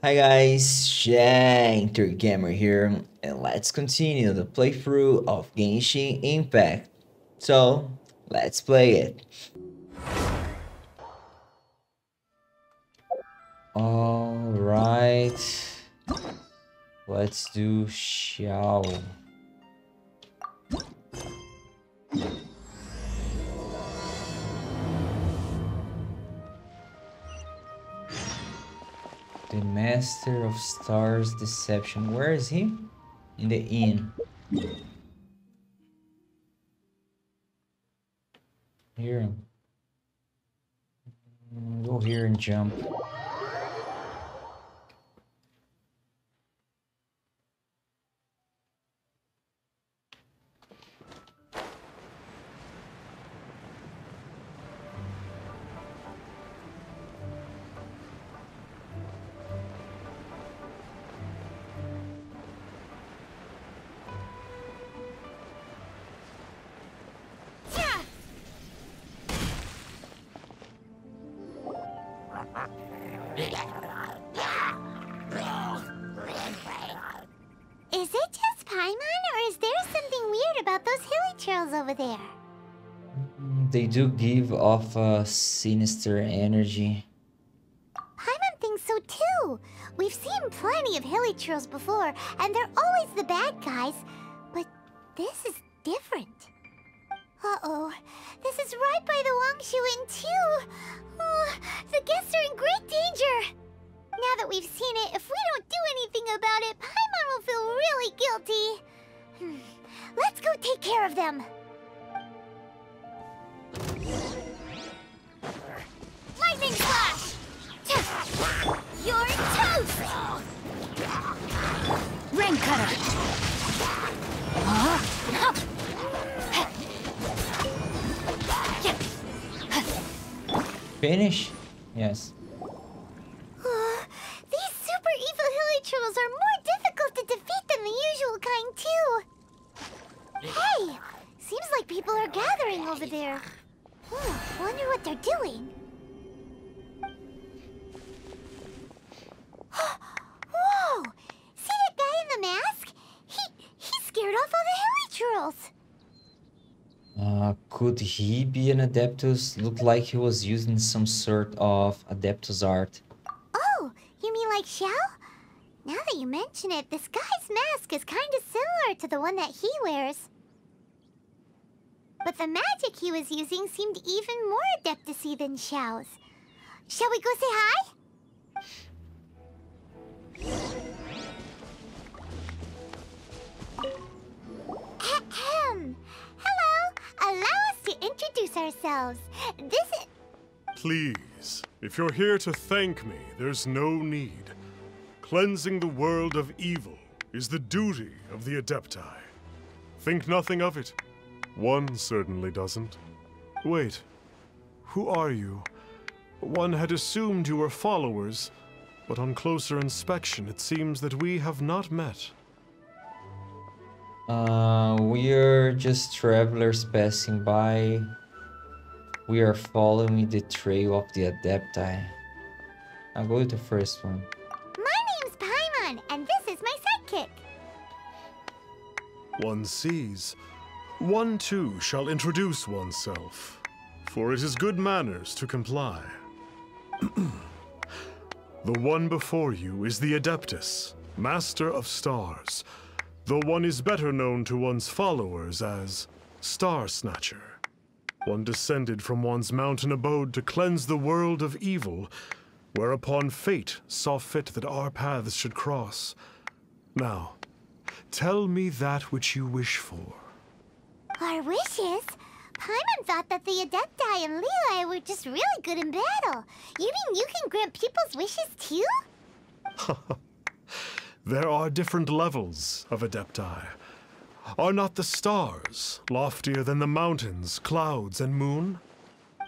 Hi guys, Shinter Gamer here, and let's continue the playthrough of Genshin Impact. So, let's play it. Alright, let's do Xiao. The Master of Stars Deception. Where is he? In the inn. Here. Go here and jump. Is it just Paimon, or is there something weird about those hilly trails over there? They do give off a sinister energy. Paimon thinks so too. We've seen plenty of hilly trails before, and they're always the bad guys. But this is different. Uh-oh. This is right by the Wangshu Inn too. Oh, the guests are in great danger. Now that we've seen it, if we don't do anything about it, Paimon will feel really guilty. Let's go take care of them. Lightning Slash! You're toast! Rain Cutter! Finish? Yes. These super evil hilly trolls are more difficult to defeat than the usual kind, too. Hey! Seems like people are gathering over there. Wonder what they're doing. Whoa! See that guy in the mask? He scared off all the hilly trolls. Could he be an Adeptus? Looked like he was using some sort of Adeptus art. Oh, you mean like Xiao? Now that you mention it, this guy's mask is kind of similar to the one that he wears. But the magic he was using seemed even more Adeptus-y than Xiao's. Shall we go say hi? Ahem. Hello. Allow us to introduce ourselves. This is... Please, if you're here to thank me, there's no need. Cleansing the world of evil is the duty of the Adepti. Think nothing of it. One certainly doesn't. Wait, who are you? One had assumed you were followers, but on closer inspection it seems that we have not met. We're just travelers passing by. We are following the trail of the Adepti. I'll go with the first one. My name's Paimon, and this is my sidekick. One sees. One too shall introduce oneself, for it is good manners to comply. The one before you is the Adeptus, Master of Stars, though one is better known to one's followers as Star Snatcher. One descended from one's mountain abode to cleanse the world of evil, whereupon fate saw fit that our paths should cross. Now, tell me that which you wish for. Our wishes? Paimon thought that the Adepti and Leela were just really good in battle. You mean you can grant people's wishes too? There are different levels of Adepti. Are not the stars loftier than the mountains, clouds, and moon?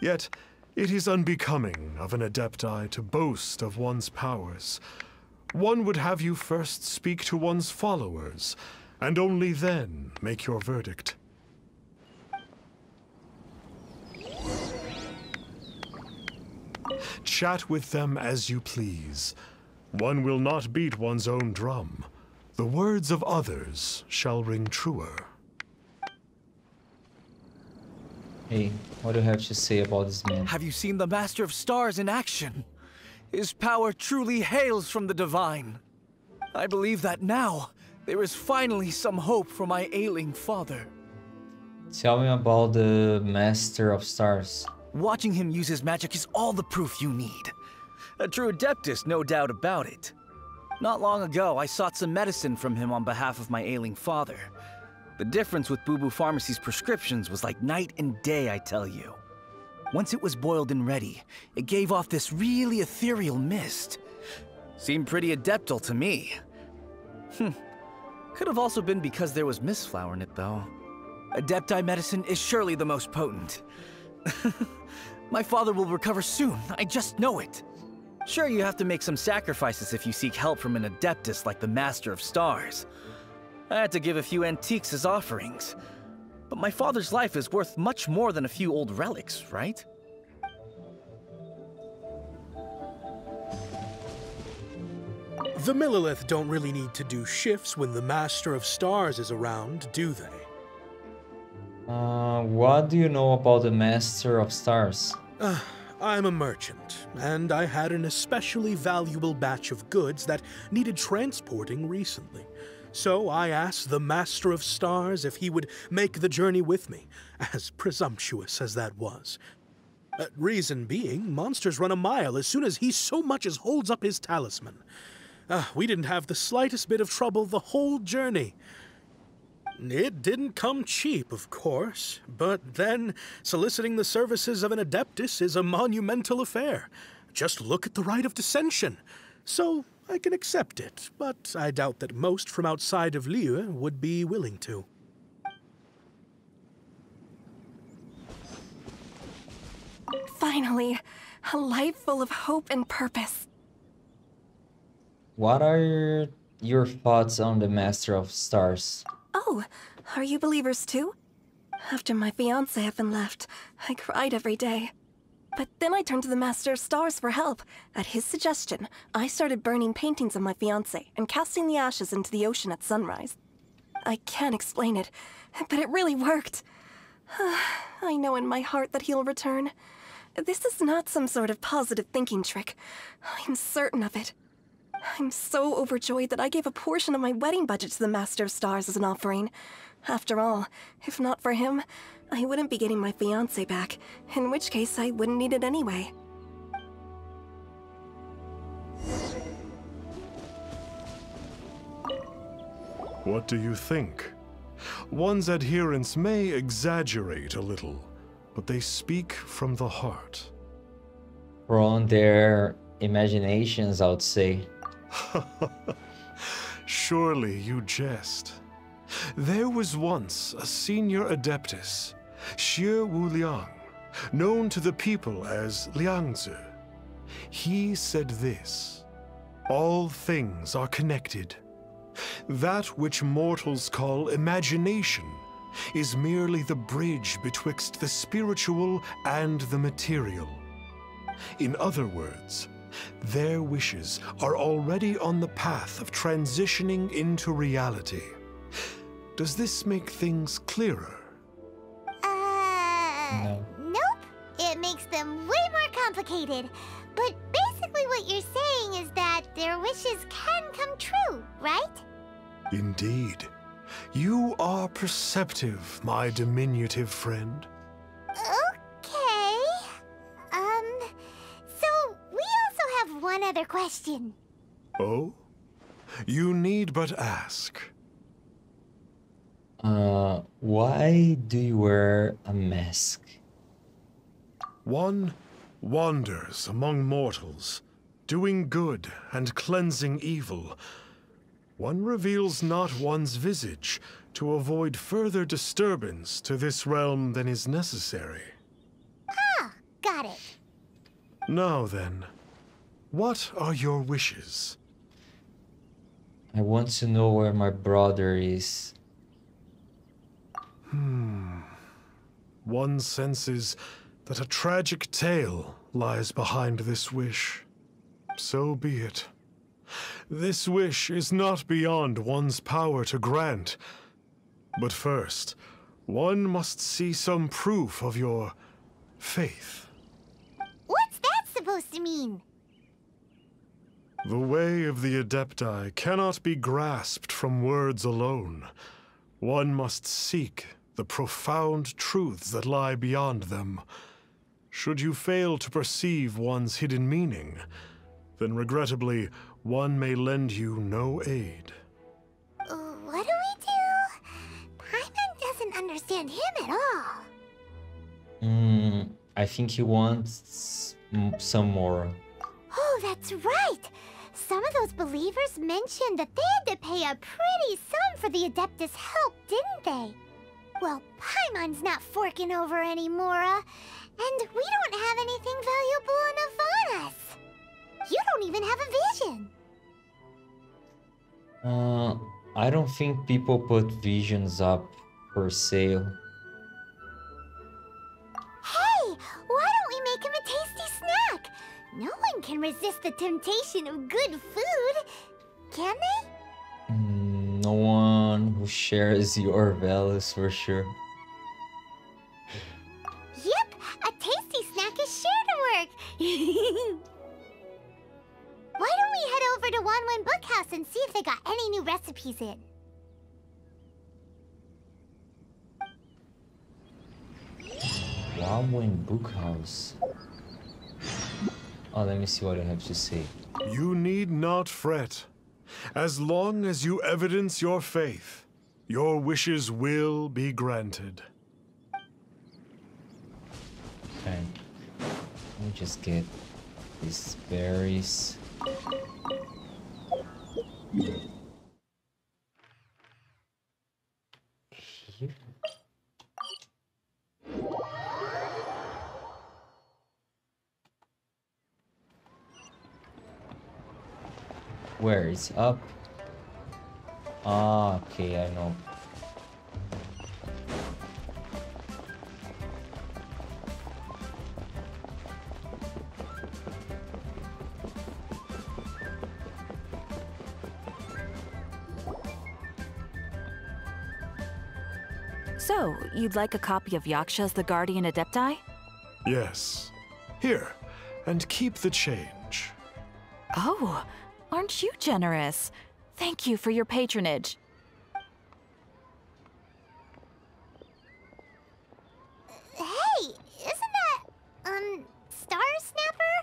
Yet, it is unbecoming of an Adepti to boast of one's powers. One would have you first speak to one's followers, and only then make your verdict. Chat with them as you please. One will not beat one's own drum. The words of others shall ring truer. Hey, what do you have to say about this man? Have you seen the Master of Stars in action? His power truly hails from the divine. I believe that now, there is finally some hope for my ailing father. Tell me about the Master of Stars. Watching him use his magic is all the proof you need. A true adeptus, no doubt about it. Not long ago, I sought some medicine from him on behalf of my ailing father. The difference with Boo Boo Pharmacy's prescriptions was like night and day, I tell you. Once it was boiled and ready, it gave off this really ethereal mist. Seemed pretty adeptal to me. Could have also been because there was mistflower in it, though. Adepti medicine is surely the most potent. My father will recover soon, I just know it. Sure, you have to make some sacrifices if you seek help from an adeptus like the Master of Stars. I had to give a few antiques as offerings. But my father's life is worth much more than a few old relics, right? The Millilith don't really need to do shifts when the Master of Stars is around, do they? What do you know about the Master of Stars? I'm a merchant, and I had an especially valuable batch of goods that needed transporting recently. So I asked the Master of Stars if he would make the journey with me, as presumptuous as that was. Reason being, monsters run a mile as soon as he so much as holds up his talisman. We didn't have the slightest bit of trouble the whole journey. It didn't come cheap, of course, but then soliciting the services of an adeptus is a monumental affair. Just look at the rite of dissension. So I can accept it, but I doubt that most from outside of Liyue would be willing to. Finally, a life full of hope and purpose. What are your thoughts on the Master of Stars? Oh, are you believers too? After my fiancé Evan left, I cried every day. But then I turned to the Master of Stars for help. At his suggestion, I started burning paintings of my fiancé and casting the ashes into the ocean at sunrise. I can't explain it, but it really worked. I know in my heart that he'll return. This is not some sort of positive thinking trick. I'm certain of it. I'm so overjoyed that I gave a portion of my wedding budget to the Master of Stars as an offering. After all, if not for him, I wouldn't be getting my fiancé back, in which case I wouldn't need it anyway. What do you think? One's adherents may exaggerate a little, but they speak from the heart. From their imaginations, I would say. Surely you jest. There was once a senior adeptus, Xie Wuliang, known to the people as Liangzi. He said this: all things are connected. That which mortals call imagination is merely the bridge betwixt the spiritual and the material. In other words, their wishes are already on the path of transitioning into reality. Does this make things clearer? No. Nope. It makes them way more complicated. But basically what you're saying is that their wishes can come true, right? Indeed. You are perceptive, my diminutive friend. Okay. So we also have one other question. Oh? You need but ask. Why do you wear a mask? One wanders among mortals, doing good and cleansing evil. One reveals not one's visage to avoid further disturbance to this realm than is necessary. Ah, got it. Now then, what are your wishes? I want to know where my brother is. One senses that a tragic tale lies behind this wish. So be it. This wish is not beyond one's power to grant. But first, one must see some proof of your faith. What's that supposed to mean? The way of the Adepti cannot be grasped from words alone. One must seek the profound truths that lie beyond them. Should you fail to perceive one's hidden meaning, then regrettably, one may lend you no aid. What do we do? Paimon doesn't understand him at all. I think he wants some more. Oh, that's right! Some of those believers mentioned that they had to pay a pretty sum for the Adeptus' help, didn't they? Well, Paimon's not forking over anymore, and we don't have anything valuable enough on us. You don't even have a vision. I don't think people put visions up for sale. Hey, why don't we make him a tasty snack? No one can resist the temptation of good food, can they? No one who shares your values for sure. Yep, a tasty snack is sure to work. Why don't we head over to Wanwen Bookhouse and see if they got any new recipes in? Wanwen Bookhouse. Oh, let me see what I have to say. You need not fret. As long as you evidence your faith, your wishes will be granted. Okay. Let me just get these berries. Here. Where it's up? Ah, okay, I know. So, you'd like a copy of Yaksha's The Guardian Adepti? Yes. Here, and keep the change. Oh, aren't you generous? Thank you for your patronage. Hey, isn't that, Star Snapper?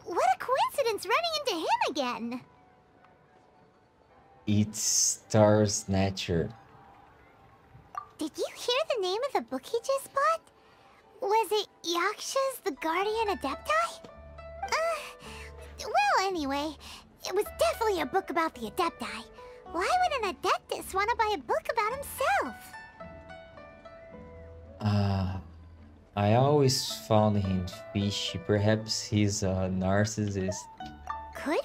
What a coincidence running into him again. It's Star Snatcher. Did you hear the name of the book he just bought? Was it Yaksha's The Guardian Adepti? Well, anyway, it was definitely a book about the Adepti. Why would an Adeptus want to buy a book about himself? I always found him fishy. Perhaps he's a narcissist. Could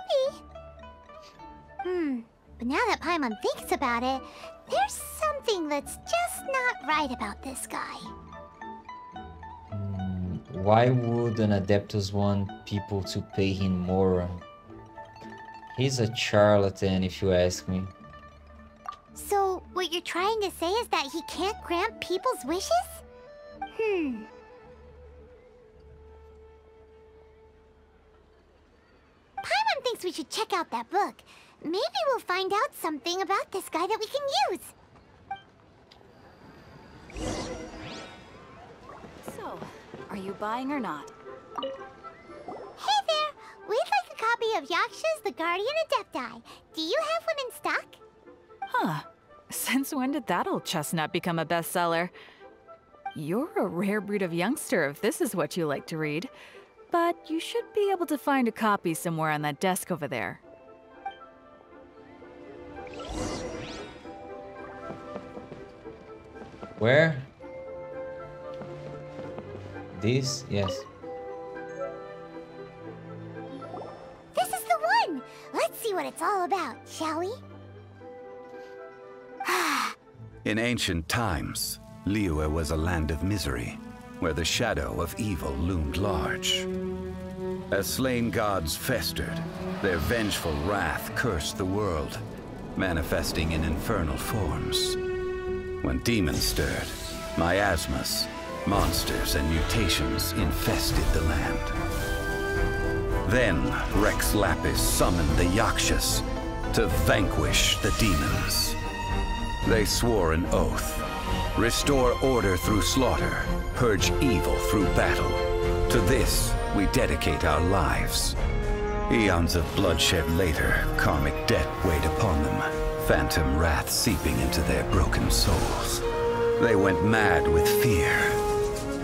be. But now that Paimon thinks about it, there's something that's just not right about this guy. Why would an Adeptus want people to pay him more? He's a charlatan, if you ask me. So, what you're trying to say is that he can't grant people's wishes? Paimon thinks we should check out that book. Maybe we'll find out something about this guy that we can use. So, are you buying or not? Hey there! We'd like a copy of Yaksha's The Guardian Adepti. Do you have one in stock? Huh. Since when did that old chestnut become a bestseller? You're a rare breed of youngster if this is what you like to read. But you should be able to find a copy somewhere on that desk over there. Where? This? Yes. This is the one! Let's see what it's all about, shall we? In ancient times, Liyue was a land of misery, where the shadow of evil loomed large. As slain gods festered, their vengeful wrath cursed the world, manifesting in infernal forms. When demons stirred, miasmas, monsters, and mutations infested the land. Then Rex Lapis summoned the Yakshas to vanquish the demons. They swore an oath: restore order through slaughter, purge evil through battle. To this, we dedicate our lives. Eons of bloodshed later, karmic debt weighed upon them, phantom wrath seeping into their broken souls. They went mad with fear,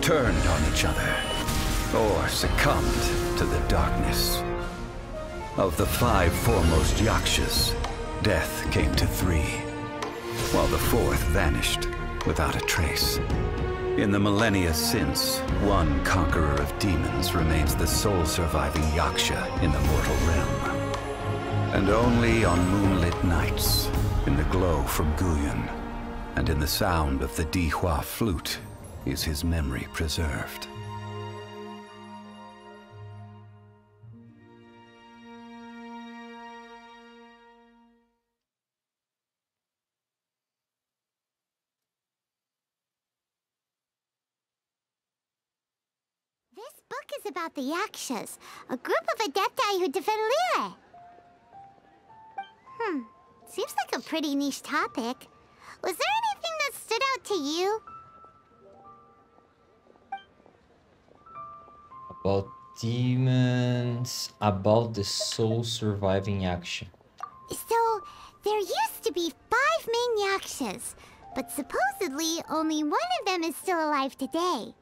turned on each other, or succumbed to the darkness. Of the 5 foremost Yakshas, death came to 3, while the 4th vanished without a trace. In the millennia since, one conqueror of demons remains the sole surviving Yaksha in the mortal realm. And only on moonlit nights, in the glow from Guyon, and in the sound of the Dihua flute, is his memory preserved. This book is about the Yakshas, a group of Adepti who defend Liyue. Seems like a pretty niche topic. Was there anything that stood out to you? About demons, about the sole surviving Yaksha. So, there used to be 5 main Yakshas, but supposedly only one of them is still alive today.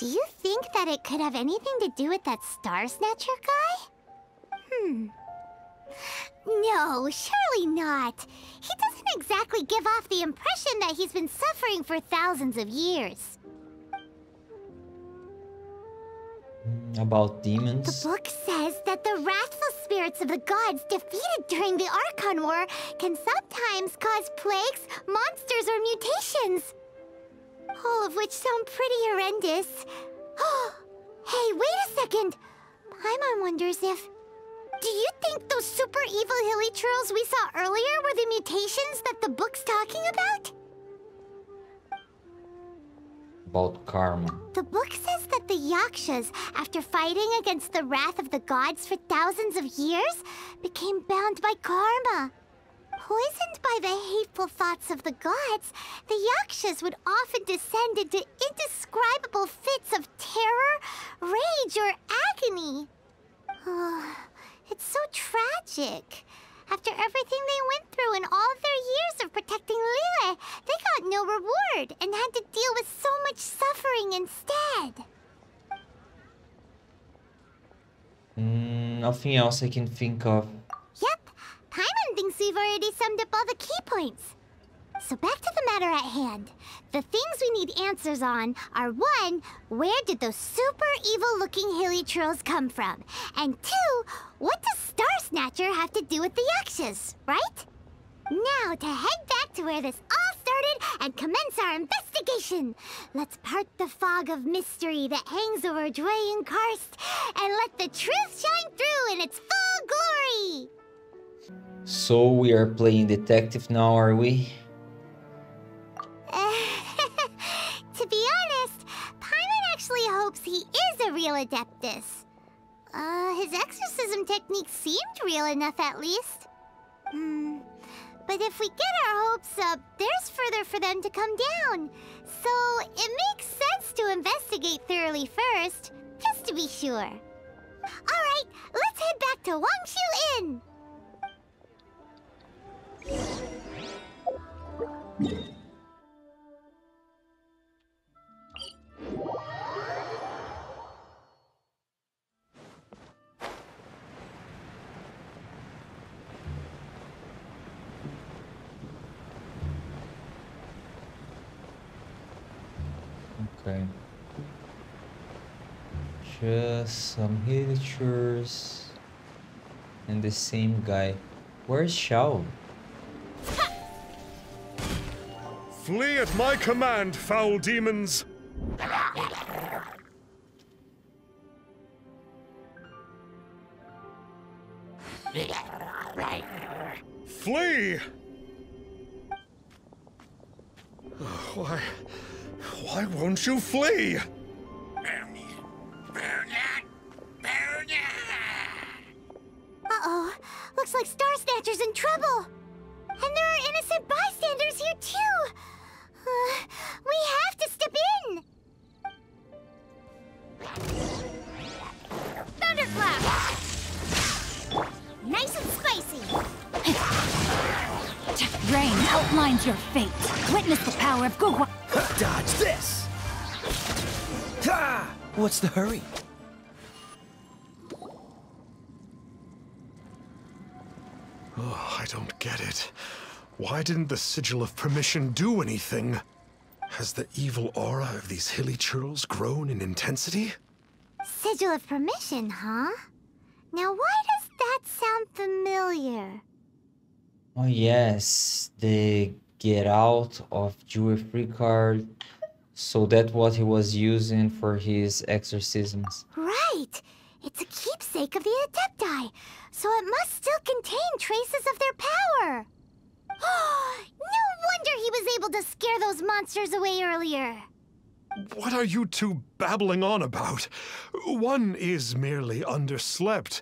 Do you think that it could have anything to do with that Star Snatcher guy? No, surely not. He doesn't exactly give off the impression that he's been suffering for thousands of years. About demons? The book says that the wrathful spirits of the gods defeated during the Archon War can sometimes cause plagues, monsters, or mutations. All of which sound pretty horrendous. Hey, wait a second! Paimon wonders if... Do you think those super evil hilly churls we saw earlier were the mutations that the book's talking about? About karma. The book says that the Yakshas, after fighting against the wrath of the gods for thousands of years, became bound by karma. Poisoned by the hateful thoughts of the gods, the Yakshas would often descend into indescribable fits of terror, rage, or agony. Oh, it's so tragic. After everything they went through in all of their years of protecting Liyue, they got no reward and had to deal with so much suffering instead. Nothing else I can think of. Yep, Paimon thinks we've already summed up all the key points. So back to the matter at hand. The things we need answers on are 1, where did those super evil-looking hilly trolls come from? And 2, what does Star Snatcher have to do with the Yakshas, right? Now to head back to where this all started and commence our investigation. Let's part the fog of mystery that hangs over Dwayne Karst and let the truth shine through in its full glory. So we are playing detective now, are we? To be honest, Paimon actually hopes he is a real Adeptus. His exorcism technique seemed real enough at least. But if we get our hopes up, there's further for them to come down. So it makes sense to investigate thoroughly first, just to be sure. Alright, let's head back to Wangshu Inn! Okay. Just some villagers and the same guy. Where's Xiao? Flee at my command, foul demons! Flee! Why won't you flee? Uh-oh. Looks like Star Snatcher's in trouble. And there are innocent bystanders here, too. We have to step in. Thunderclap! Nice and spicy. Rain outlines your fate. Witness the power of Gugwa. Dodge this! Ha! What's the hurry? Oh, I don't get it. Why didn't the Sigil of Permission do anything? Has the evil aura of these hilly churls grown in intensity? Sigil of Permission, huh? Now why does that sound familiar? Oh yes, the get out of jail free card. So that's what he was using for his exorcisms. Right! It's a keepsake of the Adepti, so it must still contain traces of their power. No wonder he was able to scare those monsters away earlier. What are you two babbling on about? One is merely underslept,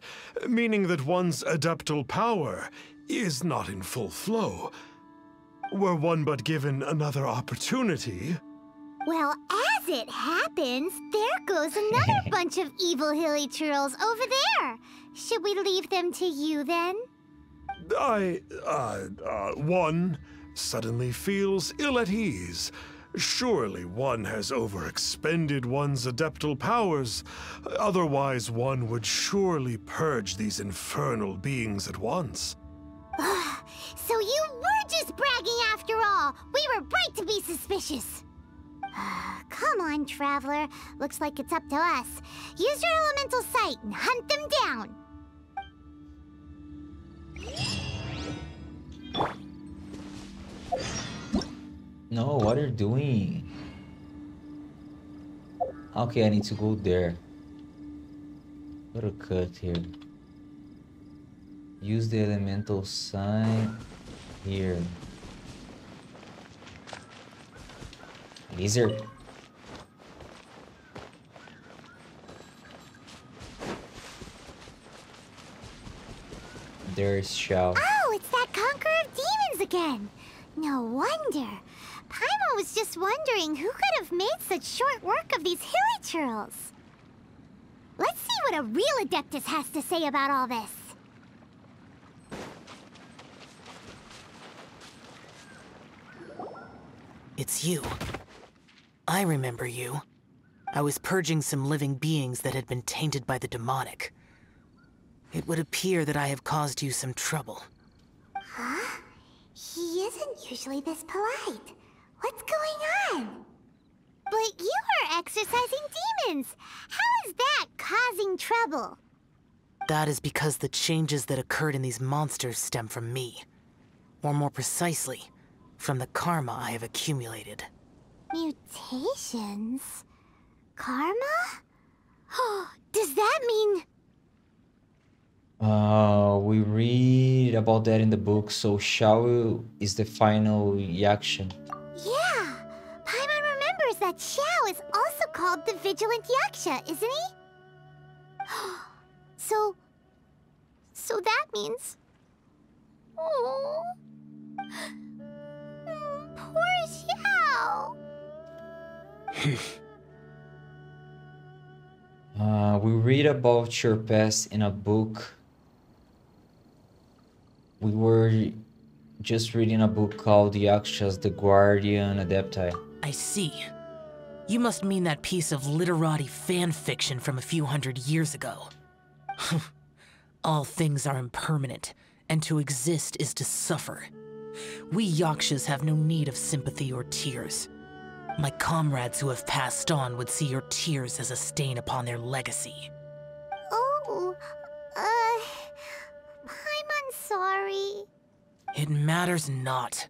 meaning that one's adeptal power is not in full flow. Were one but given another opportunity... Well, as it happens, there goes another bunch of evil hilly churls over there. Should we leave them to you, then? One suddenly feels ill at ease. Surely one has overexpended one's adeptal powers. Otherwise, one would surely purge these infernal beings at once. So you were just bragging after all. We were right to be suspicious. Come on, Traveler. Looks like it's up to us. Use your elemental sight and hunt them down. No, what are you doing? Okay, I need to go there. What a cut here. Use the elemental sign here. Lizard. There's Xiao. Oh, it's that Conqueror of Demons again. No wonder. Paimon was just wondering who could have made such short work of these hilly churls. Let's see what a real Adeptus has to say about all this. It's you. I remember you. I was purging some living beings that had been tainted by the demonic. It would appear that I have caused you some trouble. Huh? He isn't usually this polite. What's going on? But you are exorcising demons. How is that causing trouble? That is because the changes that occurred in these monsters stem from me. Or more precisely, from the karma I have accumulated. Mutations? Karma? Does that mean... We read about that in the book. So Xiao is the final Yaksha. Yeah! Paimon remembers that Xiao is also called the Vigilant Yaksha, isn't he? So that means... Oh... Poor Xiao! We read about your past in a book. We were just reading a book called Yakshas, the Guardian Adepti. I see. You must mean that piece of literati fan fiction from a few hundred years ago. All things are impermanent, and to exist is to suffer. We Yakshas have no need of sympathy or tears. My comrades who have passed on would see your tears as a stain upon their legacy. Oh, I'm sorry. It matters not.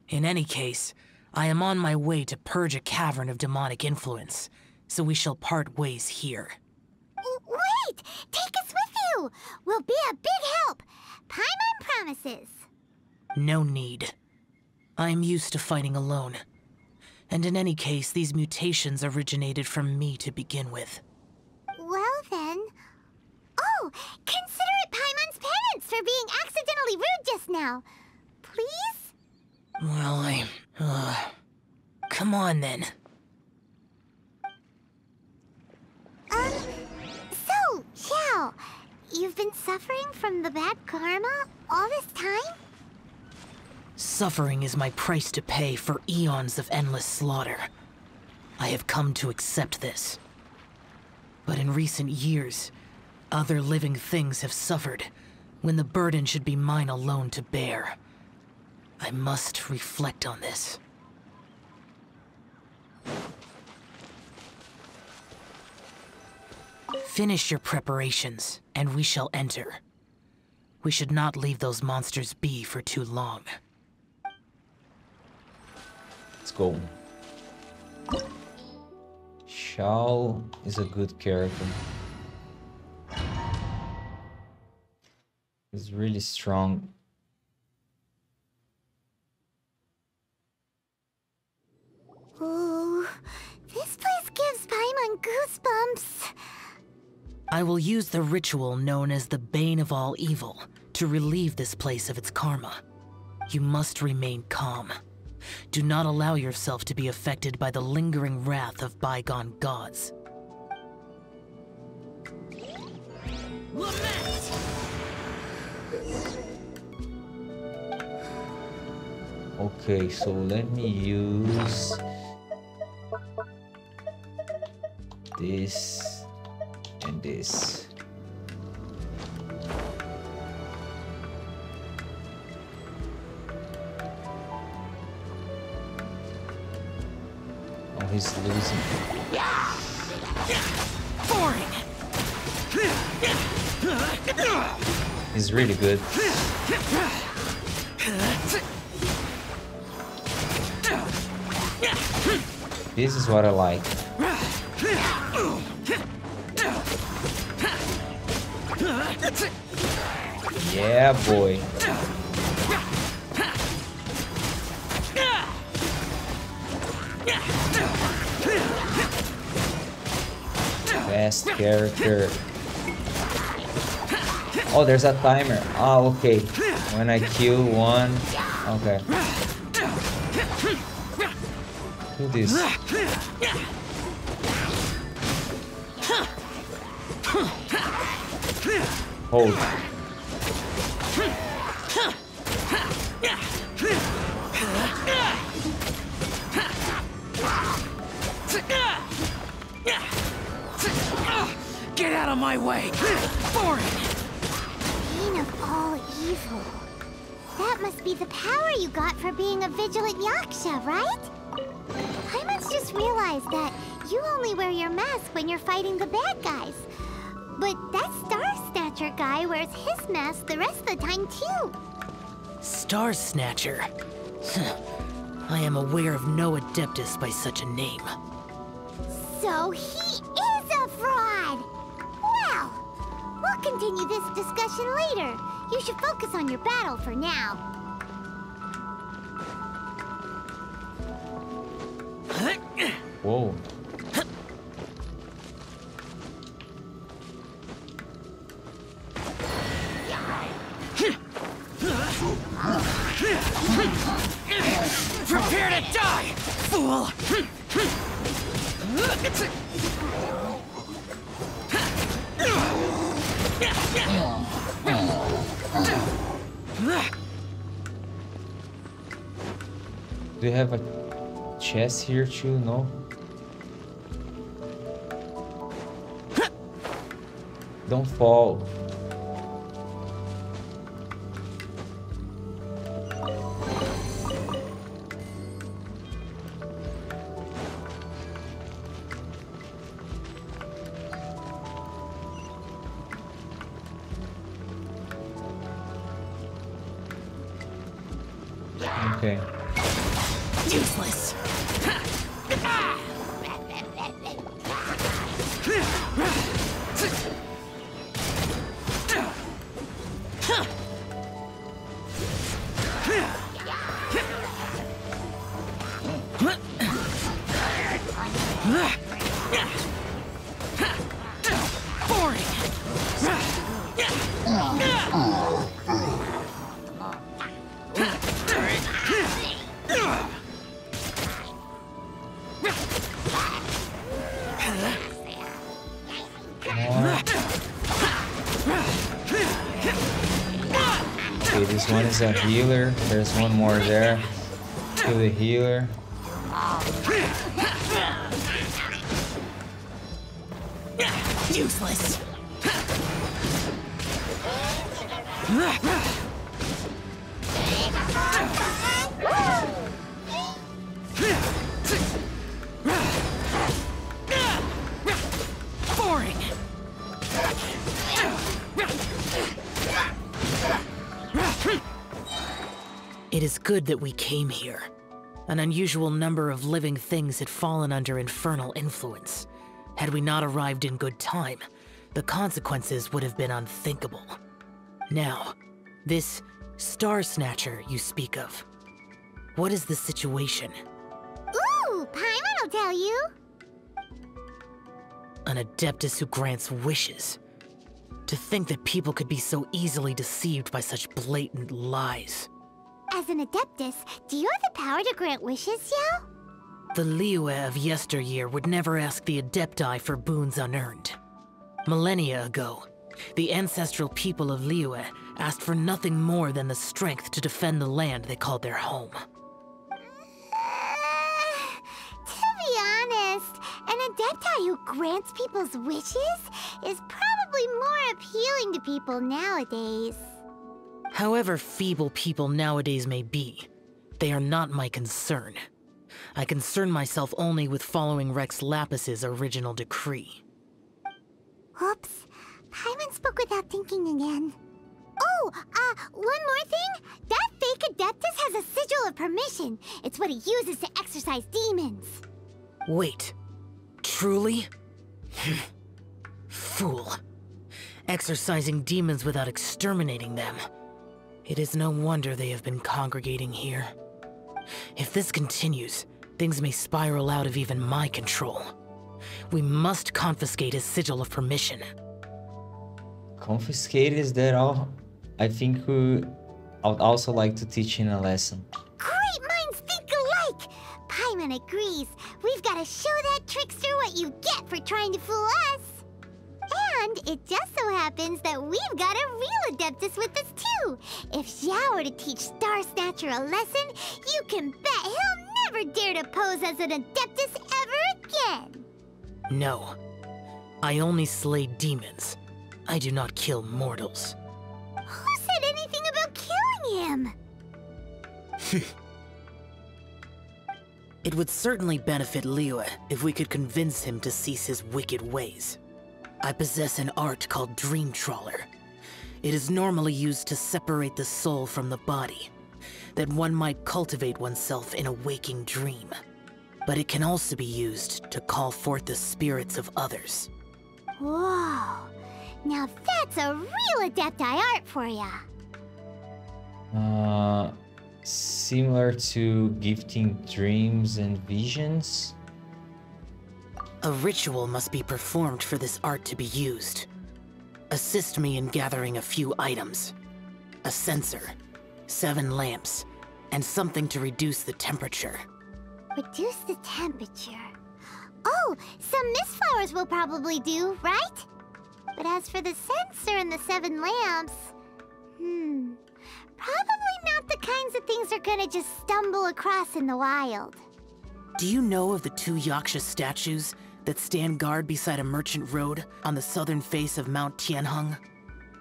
In any case, I am on my way to purge a cavern of demonic influence, so we shall part ways here. Wait! Take us with you! We'll be a big help! Paimon promises. No need. I'm used to fighting alone. And in any case, these mutations originated from me to begin with. Well then... Oh! Consider it Paimon's penance for being accidentally rude just now. Please? Well, come on then. So, Xiao, you've been suffering from the bad karma all this time? Suffering is my price to pay for eons of endless slaughter. I have come to accept this. But in recent years, other living things have suffered, when the burden should be mine alone to bear. I must reflect on this. Finish your preparations, and we shall enter. We should not leave those monsters be for too long. Let's go. Xiao is a good character. He's really strong. Ooh, this place gives Paimon goosebumps. I will use the ritual known as the Bane of All Evil to relieve this place of its karma. You must remain calm. Do not allow yourself to be affected by the lingering wrath of bygone gods. Lament! Okay, so let me use this and this. Oh, he's losing. Boring! He's really good. This is what I like. Yeah, boy. Best character. Oh, there's a timer. Oh, okay. When I kill one. Okay. Do this. Hold. Get out of my way! Boring! Bane of all evil. That must be the power you got for being a vigilant yaksha, right? I must just realize that you only wear your mask when you're fighting the bad guys. But that Star Snatcher guy wears his mask the rest of the time, too. Star Snatcher? I am aware of no Adeptus by such a name. So he is a fraud! Well, we'll continue this discussion later. You should focus on your battle for now. Whoa. Prepare to die, fool! Do you have a chest here too? No? Don't fall. Okay. Useless. Okay, this one is a healer. There's one more there. Kill the healer. Useless. Boring. It is good that we came here. An unusual number of living things had fallen under infernal influence. Had we not arrived in good time, the consequences would have been unthinkable. Now, this Star Snatcher you speak of, what is the situation? Ooh, Paimon will tell you. An Adeptus who grants wishes. To think that people could be so easily deceived by such blatant lies. As an Adeptus, do you have the power to grant wishes, Xiao? The Liyue of yesteryear would never ask the Adepti for boons unearned. Millennia ago, the ancestral people of Liyue asked for nothing more than the strength to defend the land they called their home. To be honest, an Adepti who grants people's wishes is probably more appealing to people nowadays. However feeble people nowadays may be, they are not my concern. I concern myself only with following Rex Lapis's original decree. Oops, Paimon spoke without thinking again. Oh, one more thing. That fake Adeptus has a sigil of permission. It's what he uses to exorcise demons. Wait, truly? Fool. Exorcising demons without exterminating them. It is no wonder they have been congregating here. If this continues, things may spiral out of even my control. We must confiscate his sigil of permission. Confiscate, is that all? I think I would also like to teach him a lesson. Great minds think alike! Paimon agrees. We've got to show that trickster what you get for trying to fool us. And it just so happens that we've got a real Adeptus with us too. If Xiao were to teach Star Snatcher a lesson, you can bet he'll never dare to pose as an Adeptus ever again. No. I only slay demons. I do not kill mortals. Who said anything about killing him? It would certainly benefit Liyue if we could convince him to cease his wicked ways. I possess an art called Dream Trawler. It is normally used to separate the soul from the body, that one might cultivate oneself in a waking dream. But it can also be used to call forth the spirits of others. Whoa, now that's a real Adepti art for ya. Similar to gifting dreams and visions. A ritual must be performed for this art to be used. Assist me in gathering a few items. A censer, 7 lamps, and something to reduce the temperature. Reduce the temperature. Oh, some mist flowers will probably do, right? But as for the censer and the 7 lamps... probably not the kinds of things they're gonna just stumble across in the wild. Do you know of the 2 Yaksha statues that stand guard beside a merchant road on the southern face of Mount Tianheng?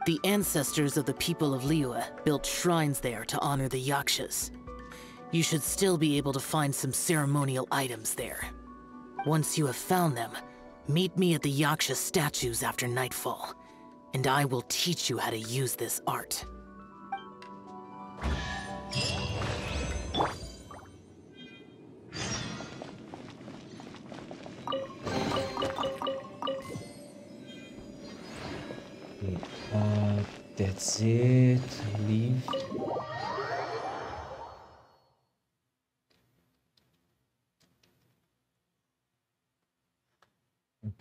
The ancestors of the people of Liyue built shrines there to honor the Yakshas. You should still be able to find some ceremonial items there. Once you have found them, meet me at the Yaksha statues after nightfall, and I will teach you how to use this art. That's it. Leave.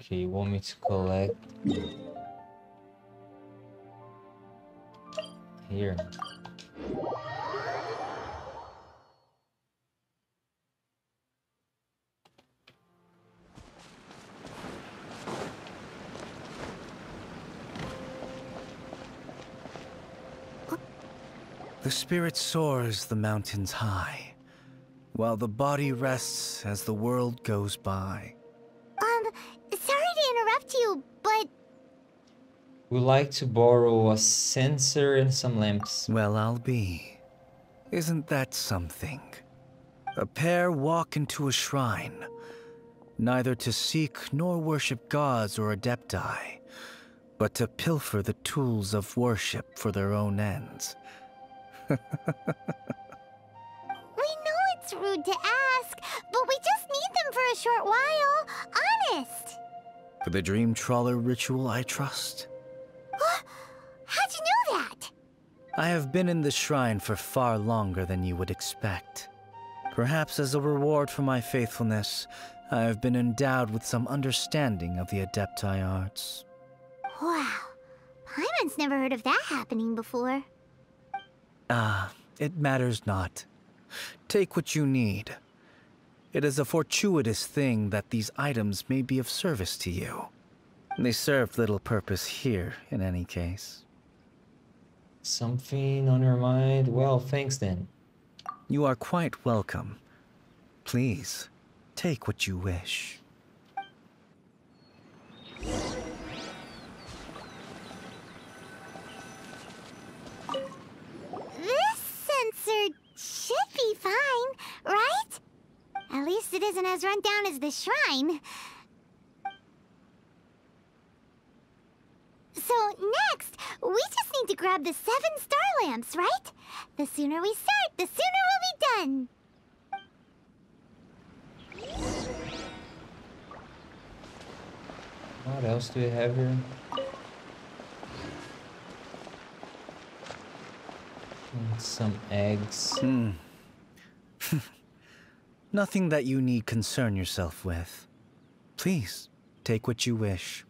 Okay, you want me to collect here. The spirit soars the mountains high, while the body rests as the world goes by. Sorry to interrupt you, but... We'd like to borrow a censer and some lamps. Well, I'll be. Isn't that something? A pair walk into a shrine, neither to seek nor worship gods or adepti, but to pilfer the tools of worship for their own ends. We know it's rude to ask, but we just need them for a short while. Honest. For the dream trawler ritual, I trust. How'd you know that? I have been in the shrine for far longer than you would expect. Perhaps as a reward for my faithfulness, I have been endowed with some understanding of the adepti arts. Wow. Paimon's never heard of that happening before. It matters not. Take what you need. It is a fortuitous thing that these items may be of service to you. They serve little purpose here, in any case. Something on your mind? Well, thanks then. You are quite welcome. Please, take what you wish. This sensor should be fine, right? At least it isn't as run down as the shrine. So next, we just need to grab the 7 star lamps, right? The sooner we start, the sooner we'll be done. What else do we have here? Some eggs. Nothing that you need concern yourself with. Please, take what you wish.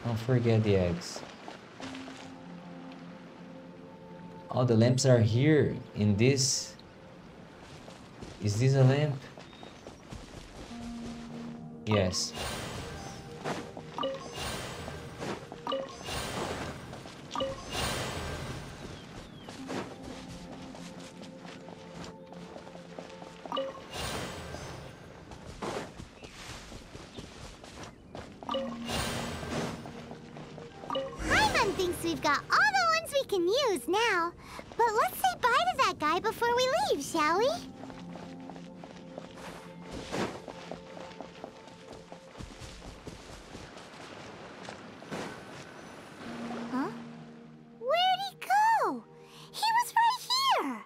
Don't forget the eggs. All the lamps are here in this. Is this a lamp? Yes. Paimon thinks we've got all the ones we can use now. But let's say bye to that guy before we leave, shall we? Huh? Where'd he go? He was right here!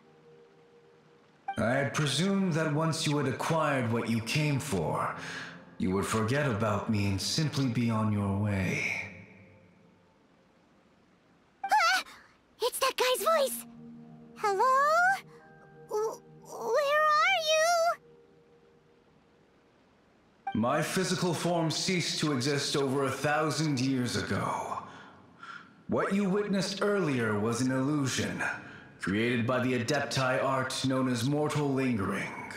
I had presumed that once you had acquired what you came for, you would forget about me and simply be on your way. Ah! It's that guy's voice! Hello? Where are you? My physical form ceased to exist over 1,000 years ago. What you witnessed earlier was an illusion, created by the adepti art known as mortal lingering.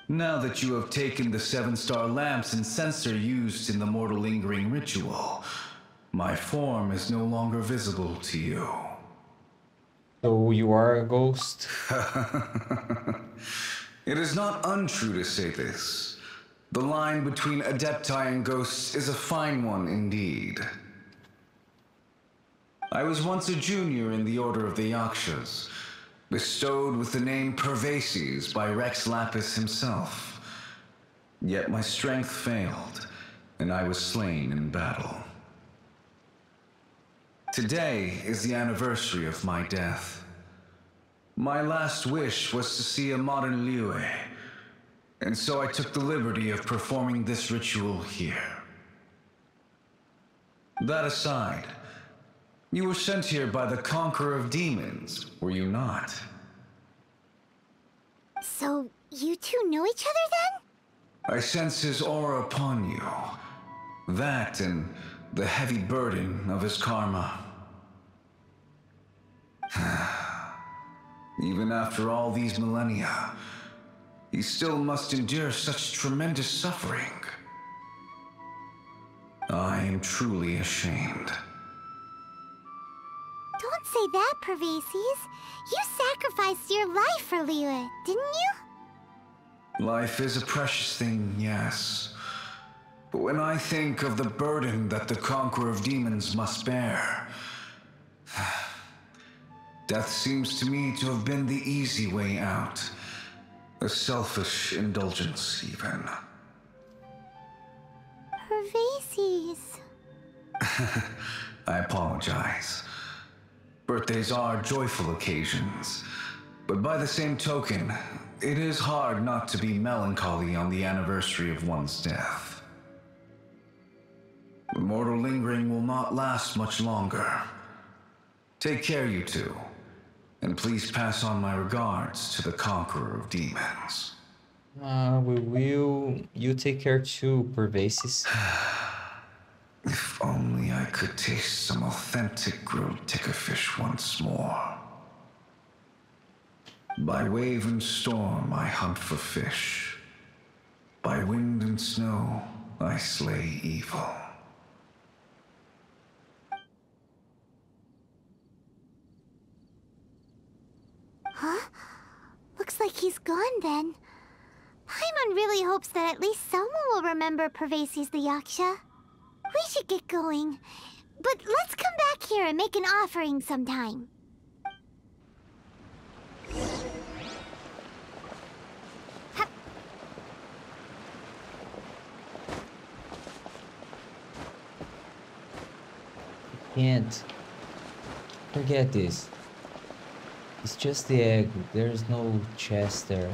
Now that you have taken the 7-star lamps and censer used in the mortal lingering ritual, my form is no longer visible to you. So you are a ghost? It is not untrue to say this. The line between adepti and ghosts is a fine one indeed. I was once a junior in the Order of the Yakshas, bestowed with the name Pervases by Rex Lapis himself. Yet my strength failed, and I was slain in battle. Today is the anniversary of my death. My last wish was to see a modern Liyue, and so I took the liberty of performing this ritual here. That aside, you were sent here by the Conqueror of Demons, were you not? So, you two know each other then? I sense his aura upon you. That and the heavy burden of his karma. Even after all these millennia, he still must endure such tremendous suffering. I am truly ashamed. Don't say that, Pervases. You sacrificed your life for Liyue, didn't you? Life is a precious thing, yes. But when I think of the burden that the Conqueror of Demons must bear, death seems to me to have been the easy way out. A selfish indulgence, even. Pervases. I apologize. Birthdays are joyful occasions, but by the same token, it is hard not to be melancholy on the anniversary of one's death. The mortal lingering will not last much longer. Take care, you two, and please pass on my regards to the Conqueror of Demons. We will. You take care too, Pervases. If only I could taste some authentic grilled tickerfish once more. By wave and storm I hunt for fish. By wind and snow I slay evil. Huh? Looks like he's gone then. Paimon really hopes that at least someone will remember Pervases the Yaksha. We should get going. But let's come back here and make an offering sometime. Can't. Forget this. It's just the egg. There's no chest there.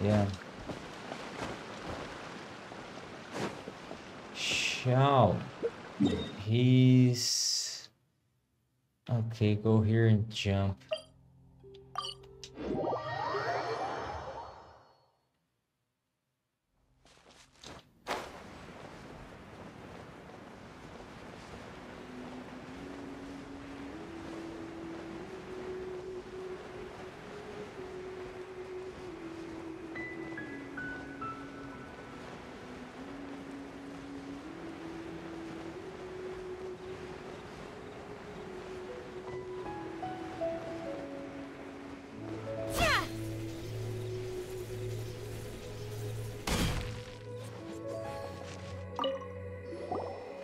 Yeah. Xiao. He's... Okay, go here and jump.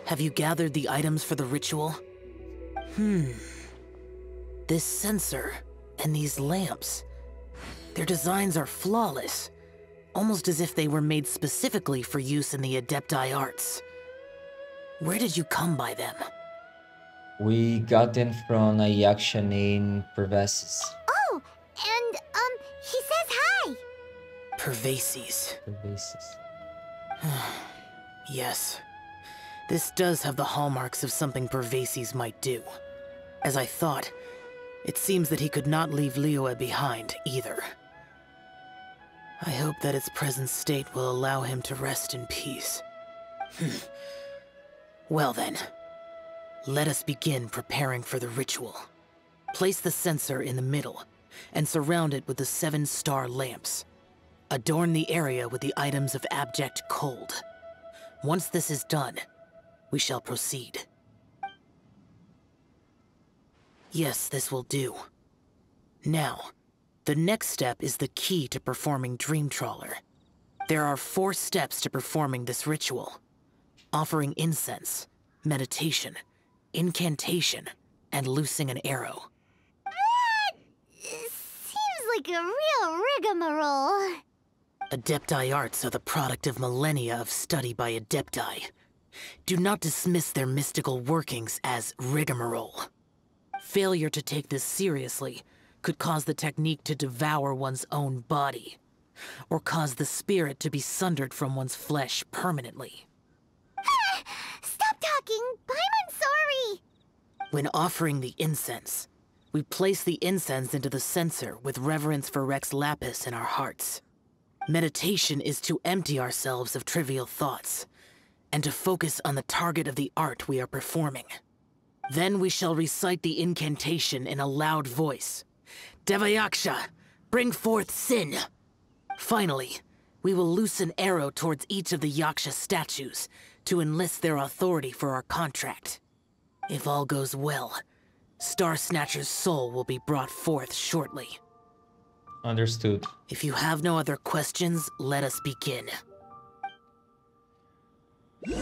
Have you gathered the items for the ritual? This sensor and these lamps. Their designs are flawless, almost as if they were made specifically for use in the Adepti arts. Where did you come by them? We got them from a Yaksha named Pervases. Oh, and, he says hi! Pervases. Pervases. Yes. This does have the hallmarks of something Pervases might do. As I thought, it seems that he could not leave Liyue behind, either. I hope that its present state will allow him to rest in peace. Well then, let us begin preparing for the ritual. Place the censer in the middle, and surround it with the 7-star lamps. Adorn the area with the items of abject cold. Once this is done, we shall proceed. Yes, this will do. Now, the next step is the key to performing Dream Trawler. There are 4 steps to performing this ritual. Offering incense, meditation, incantation, and loosing an arrow. That seems like a real rigmarole. Adepti arts are the product of millennia of study by Adepti. Do not dismiss their mystical workings as rigmarole. Failure to take this seriously could cause the technique to devour one's own body, or cause the spirit to be sundered from one's flesh permanently. Stop talking! I'm sorry! When offering the incense, we place the incense into the censer with reverence for Rex Lapis in our hearts. Meditation is to empty ourselves of trivial thoughts, and to focus on the target of the art we are performing. Then we shall recite the incantation in a loud voice. Devayaksha, bring forth sin! Finally, we will loose an arrow towards each of the Yaksha statues to enlist their authority for our contract. If all goes well, Star Snatcher's soul will be brought forth shortly. Understood. If you have no other questions, let us begin. Then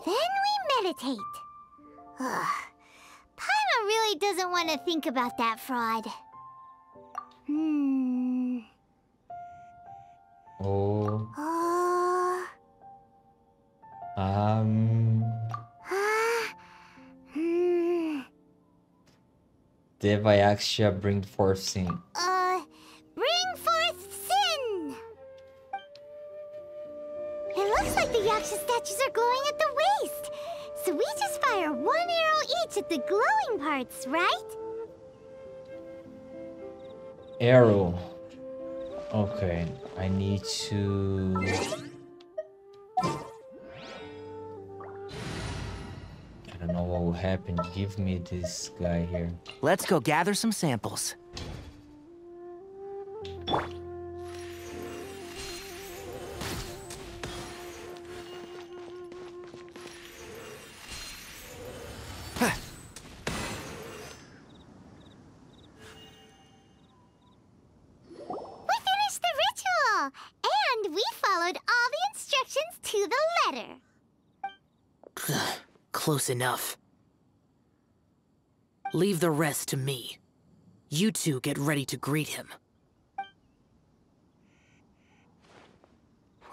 we meditate. Ugh. Paimon really doesn't want to think about that fraud. Oh. Oh. Devayaksha bring forth sin. Bring forth sin! It looks like the Yaksha statues are glowing at the waist. So we just fire one arrow each at the glowing parts, right? Arrow. Okay, I need to... I don't know what will happen. Give me this guy here. Let's go gather some samples. To the letter. Close enough. Leave the rest to me. You two get ready to greet him.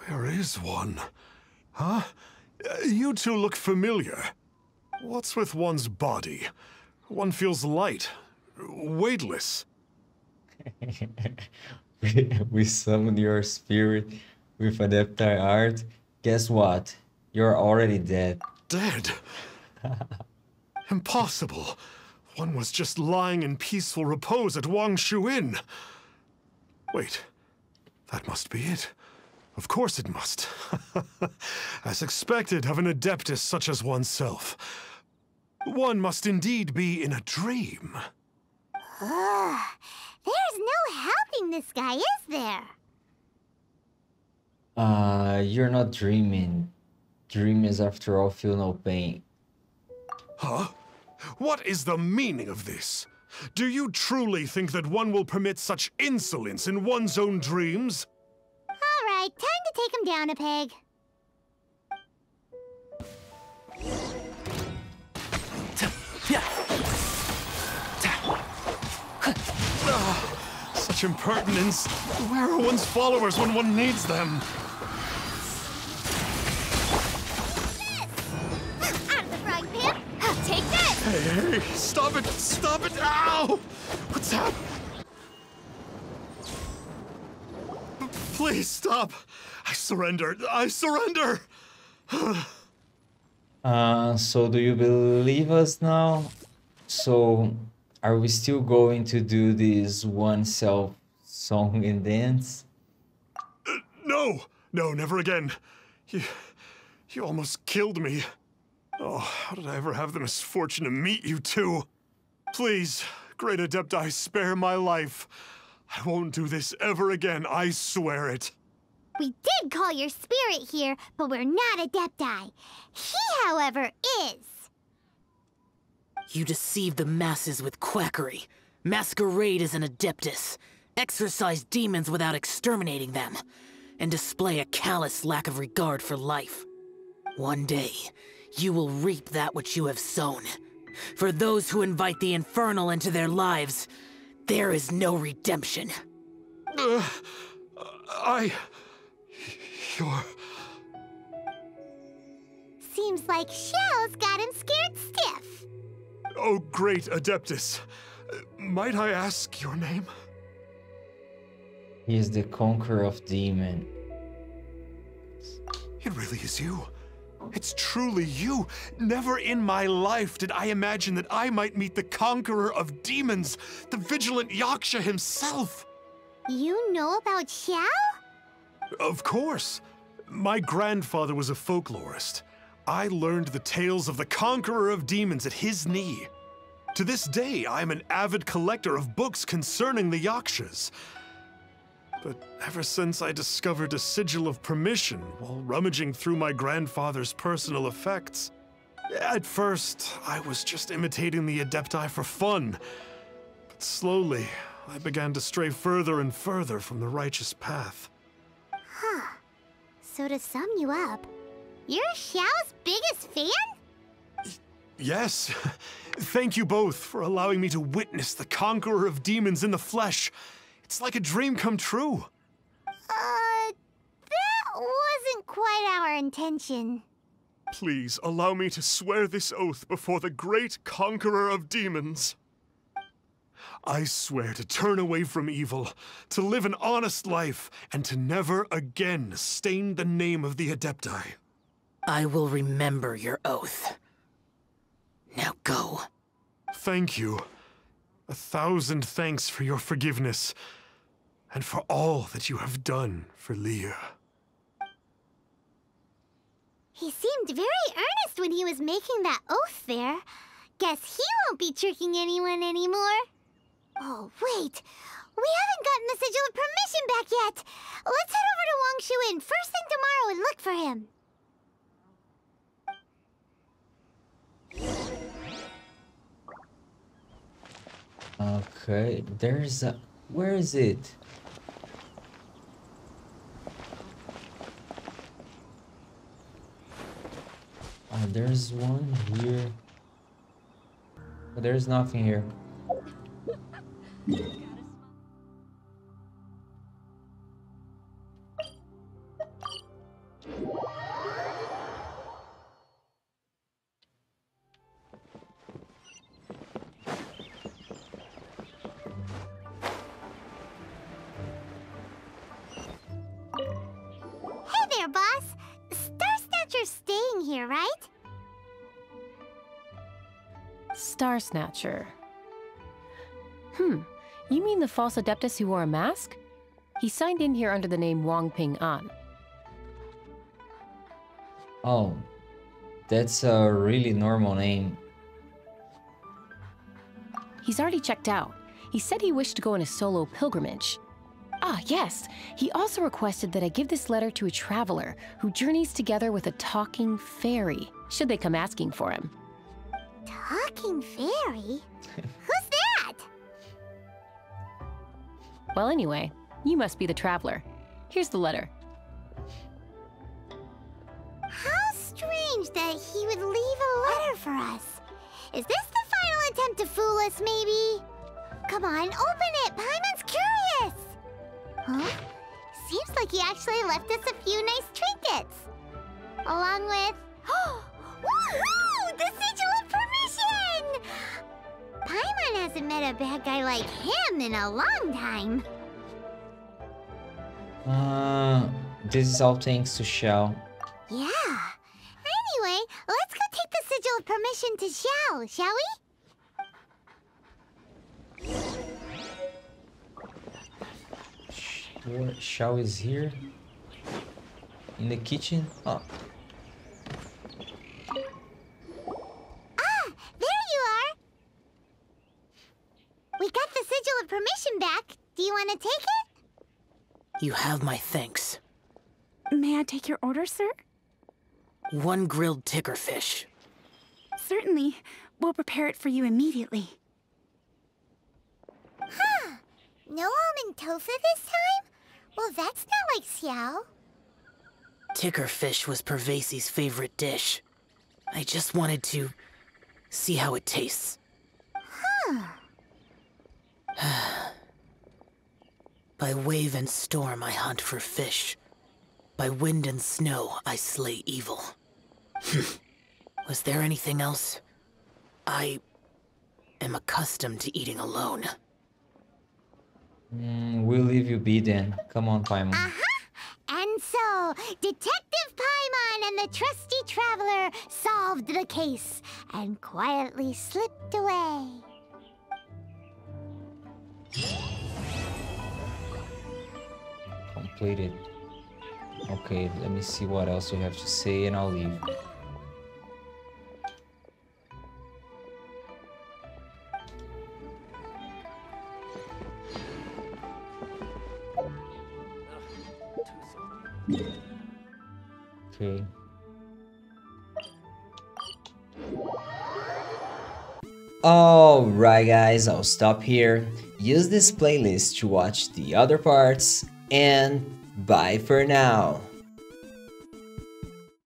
Where is one? Huh? You two look familiar. What's with one's body? One feels light, weightless. We summon your spirit with Adepti art. Guess what? You're already dead. Dead? Impossible. One was just lying in peaceful repose at Wangshu Inn. Wait, that must be it. Of course it must. As expected of an Adeptus such as oneself. One must indeed be in a dream. There's no helping this guy, is there? You're not dreaming. Dreamers, after all, feel no pain. Huh? What is the meaning of this? Do you truly think that one will permit such insolence in one's own dreams? All right, time to take him down a peg. Such impertinence. Where are one's followers when one needs them? Out of the frying pan! Take this! Hey, stop it! Stop it! Ow! What's happening? Please stop! I surrender! I surrender! So do you believe us now? So, are we still going to do this one self song and dance? No! No, never again. You almost killed me. Oh, how did I ever have the misfortune to meet you two? Please, Great Adepti, spare my life. I won't do this ever again, I swear it. We did call your spirit here, but we're not Adepti. He, however, is. You deceive the masses with quackery, masquerade as an Adeptus, exorcise demons without exterminating them, and display a callous lack of regard for life. One day, you will reap that which you have sown. For those who invite the infernal into their lives, there is no redemption. You're... Seems like Xiao's got him scared stiff. Oh, great Adeptus. Might I ask your name? He is the conqueror of demons. It really is you. It's truly you. Never in my life did I imagine that I might meet the conqueror of demons, the vigilant Yaksha himself. You know about Xiao? Of course. My grandfather was a folklorist. I learned the tales of the conqueror of demons at his knee. To this day, I am an avid collector of books concerning the Yakshas. But ever since I discovered a sigil of permission while rummaging through my grandfather's personal effects, at first I was just imitating the Adepti for fun. But slowly, I began to stray further and further from the righteous path. Huh. So to sum you up, you're Xiao's biggest fan? Yes. Thank you both for allowing me to witness the conqueror of demons in the flesh. It's like a dream come true. That wasn't quite our intention. Please allow me to swear this oath before the great conqueror of demons. I swear to turn away from evil, to live an honest life, and to never again stain the name of the Adepti. I will remember your oath. Now go. Thank you. 1,000 thanks for your forgiveness, and for all that you have done for Leah. He seemed very earnest when he was making that oath there. Guess he won't be tricking anyone anymore. Oh, wait. We haven't gotten the sigil of permission back yet. Let's head over to Wangshu Inn first thing tomorrow and look for him. Okay, there's a... Where is it? Oh, there's one here. But there's nothing here. Hey there, boss. Star Snatcher's staying here, right? Star Snatcher. You mean the false Adeptus who wore a mask? He signed in here under the name Wang Ping An. Oh, that's a really normal name. He's already checked out. He said he wished to go on a solo pilgrimage. Ah, yes. He also requested that I give this letter to a traveler who journeys together with a talking fairy, should they come asking for him. Talking fairy? Who's that? Well, anyway, you must be the traveler. Here's the letter. How strange that he would leave a letter for us. Is this the final attempt to fool us, maybe? Come on, open it! Paimon's curious! Huh? Seems like he actually left us a few nice trinkets. Along with... Woohoo! The sigil of permission! Paimon hasn't met a bad guy like him in a long time. This is all thanks to Xiao. Yeah. Anyway, let's go take the sigil of permission to Xiao, shall we? Xiao is here. In the kitchen. Oh. Ah, there you are. We got the sigil of permission back. Do you want to take it? You have my thanks. May I take your order, sir? 1 grilled ticker fish. Certainly. We'll prepare it for you immediately. Huh. No almond tofu this time? Well, that's not like Xiao. Ticker fish was Pervasi's favorite dish. I just wanted to see how it tastes. Huh. By wave and storm I hunt for fish. By wind and snow I slay evil. Was there anything else? I am accustomed to eating alone. We'll leave you be then. Come on, Paimon. And so, Detective Paimon and the trusty traveler solved the case and quietly slipped away. Completed. Okay, let me see what else you have to say and I'll leave. Okay. Alright guys, I'll stop here. Use this playlist to watch the other parts, and bye for now.